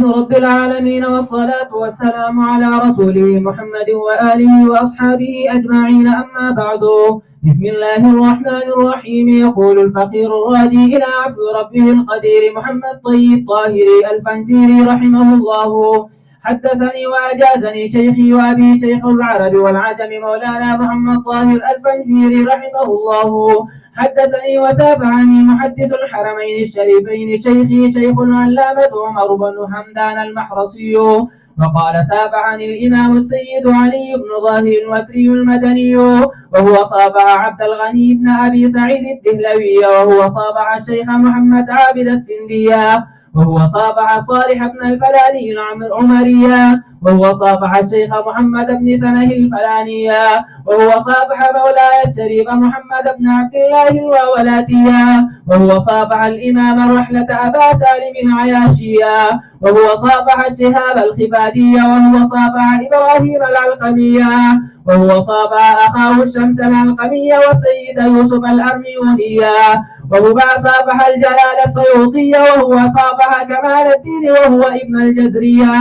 رب العالمين، والصلاة والسلام على رسوله محمد وآله وأصحابه أجمعين، أما بعد. بسم الله الرحمن الرحيم. يقول الفقير الراجي إلى عفو ربه القدير محمد طيب طاهري الفنجيري رحمه الله: حدثني وأجازني شيخي وأبي شيخ العرب والعجم مولانا محمد طاهر الفنجيري رحمه الله. حدثني وتابعني محدث الحرمين الشريفين شيخي شيخ العلامة عمر بن حمدان المحرصي، وقال سابعني الإمام السيد علي بن ظاهر الوتري المدني، وهو صابع عبد الغني بن أبي سعيد الدهلوي، وهو صابع الشيخ محمد عابد السندية، وهو صابع صالح بن الفلاني العمرية، وهو صافح الشيخ محمد بن سنه الفلانية، وهو صافح مولاي الشريف محمد بن عبد الله الوولاتية، وهو صافح الإمام الرحلة أبا سالم العياشية، وهو صافح الشهاب الخفادية، وهو صافح إبراهيم العلقمية، وهو صافح أخاه الشمس العلقمية والسيد يوسف الأرميونية، وهو صافح الجلال السيوطية، وهو صافح كمال الدين وهو ابن الجزرية،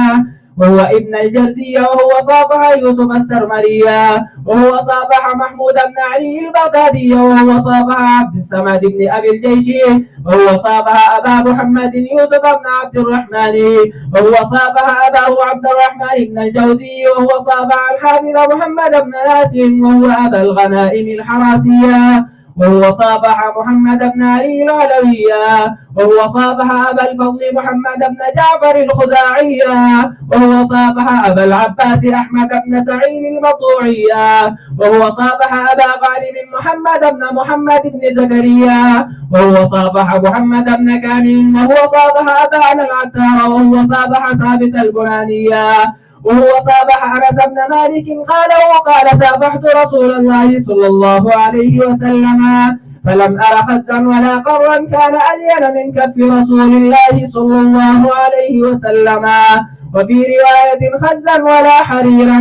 وهو صافح يوسف السرمرية، وهو صافح محمود بن علي البغدادي، وهو صافح عبد الصمد بن أبي الجيش، وهو صافح أبا محمد يوسف بن عبد الرحمن، وهو صافح أباه عبد الرحمن بن الجوزي، وهو صافح الحافظ محمد بن ناصر، وهو أبا الغنائم الحراسية، وهو صافح محمد بن علي العلوية، وهو صافح أبا الفضل محمد بن جعفر الخزاعية، وهو صافح أبا العباس أحمد بن سعيد المطوعية، وهو صافح أبا غالب محمد بن محمد بن زكريا، وهو صافح محمد بن كامل، وهو صافح أبا العتار، وهو صافح ثابت البنانية، وهو صافح أنس بن مالك قال سافحت رسول الله صلى الله عليه وسلم فلم أر خزا ولا قرا كان ألين من كف رسول الله صلى الله عليه وسلم، وفي رواية خزا ولا حريرا.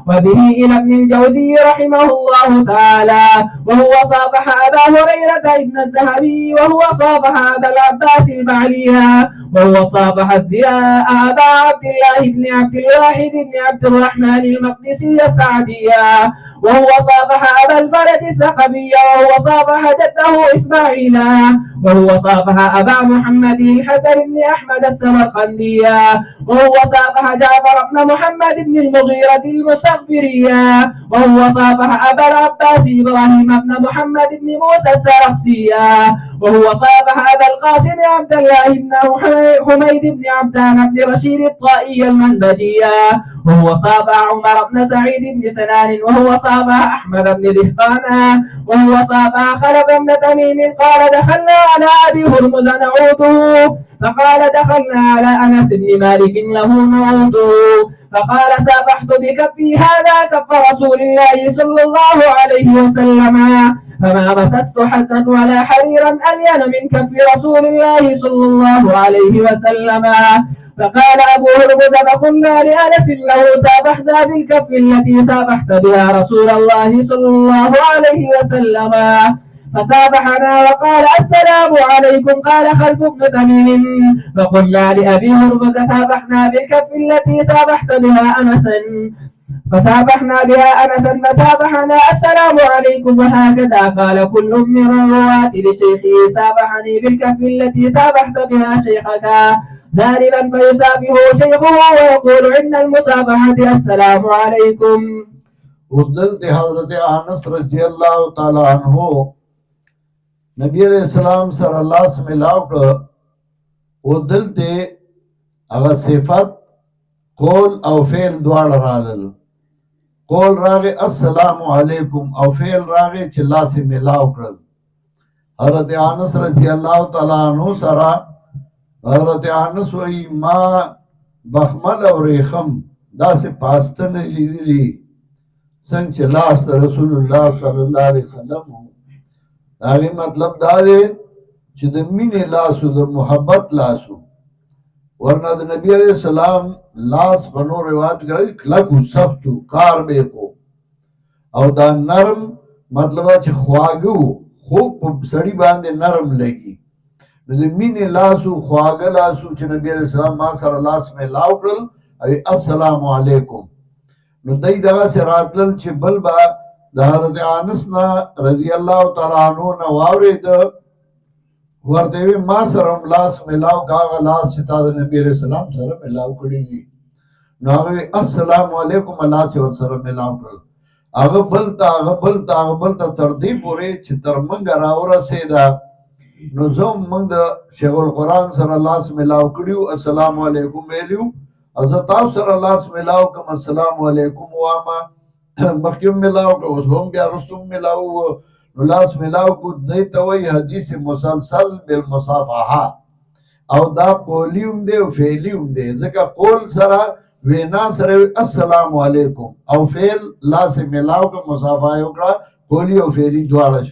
وبه إلى ابن الجوزي رحمه الله تعالى. وهو صافح أبا هريرة ابن الذهبي، وهو صافح أبا العباس البعلية، وهو صافح الضياء أبا عبد الله بن عبد الواحد بن عبد الرحمن المقدسي السعدية، وهو صافح أبا الفرج الثقفي، وهو صافح جده إسماعيل، وهو صافح أبا محمد الحسن بن أحمد السمرقندية، وهو صافح جعفر بن محمد بن المغيرة المستغفرية، وهو صافح أبا العباس إبراهيم بن محمد بن موسى السرخسية، وهو صافح أبا القاسم عبد الله بن حميد بن عبدان بن رشيد الطائي المنبجية، وهو صافح عمر بن سعيد بن سنان، وهو صافح أحمد بن دهقان، وهو صافح خلف بن تميم. قال دخلنا على أبي هرمز نعوده، فقال دخلنا على أنس بن مالك له نعوده، فقال سافحت بكفي هذا كف رسول الله صلى الله عليه وسلم، فما مسست حسا ولا حريرا ألين من كف رسول الله صلى الله عليه وسلم. فقال أبو هرمز فقلنا لأنس له سافحنا بالكف التي سافحت بها رسول الله صلى الله عليه وسلم، فسابحنا وقال السلام عليكم. قال خلف بن تميم فقلنا لأبي هرمز سابحنا بالكف التي سابحت بها أنسا، فسابحنا بها أنسا فسابحنا السلام عليكم، وهكذا قال كل من الرواة لشيخه سابحني بالكف التي سابحت بها شيخك، ذالبا فيسابه شيخه ويقول عند المسابحة السلام عليكم. وردل حضرت انس رضی اللہ تعالی عنہ نبی علیہ السلام سر اللہ سے ملاو کر وردل تے اغا صفت قول او فعل دوار رالل. قول راغے السلام علیکم او فعل راغے چھ اللہ سے ملاو کر. حضرت انس رضی اللہ تعالی عنہ سرا حضرت انس وی ما بخمل او ریخم دا سے پاستن لیدلی سنگ چھ لاس دا رسول اللہ صلی اللہ علیہ وسلم داغی مطلب دا دے چھ دا مین لاسو دا محبت لاسو، ورنہ دا نبی علیہ السلام لاس بنو روایت کرے کلکو سختو کار بے کو او دا نرم مطلب چھ خواگو خوب سڑی باندے نرم لگی. نو د مینې لاسو خواږه لاسو چې نبی علیہ السلام ما سره لاس میلاو کړل او السلام علیکم. نو دی دغسې راتلل چې بل به د حضرت انس نه رضی الله تعالی عنه نه واورېده، ورته وی ما سره هم لاس میلاو که هغه لاس چې تا د نبي علیہ السلام سره میلاو کړي دي. نو هغه وی السلام علیکم، لاس یې ورسره میلاو کړل. هغه بل ته تر دې پورې چې تر موږه راورسېده. نو زه هم موږ د شیخ القرآن سره لاس میلاو کړي وو، السلام علیکم ویلي وو، او زه تاسو سره لاس میلاو کړم السلام علیکم وامه. مخکې هم میلاو کړه، اوس هم بیا وروسته هم میلاو وو. نو لاس میلاو کو دی ته وایي حدیث مسلسل بالمصافحه، او دا قولی هم دی او فعلی هم دی. ځکه قول سره وینا سره السلام علیکم، او فعل لاس میلاو کړه مصافحه یې وکړه، قولی او فعلی دواړه شو.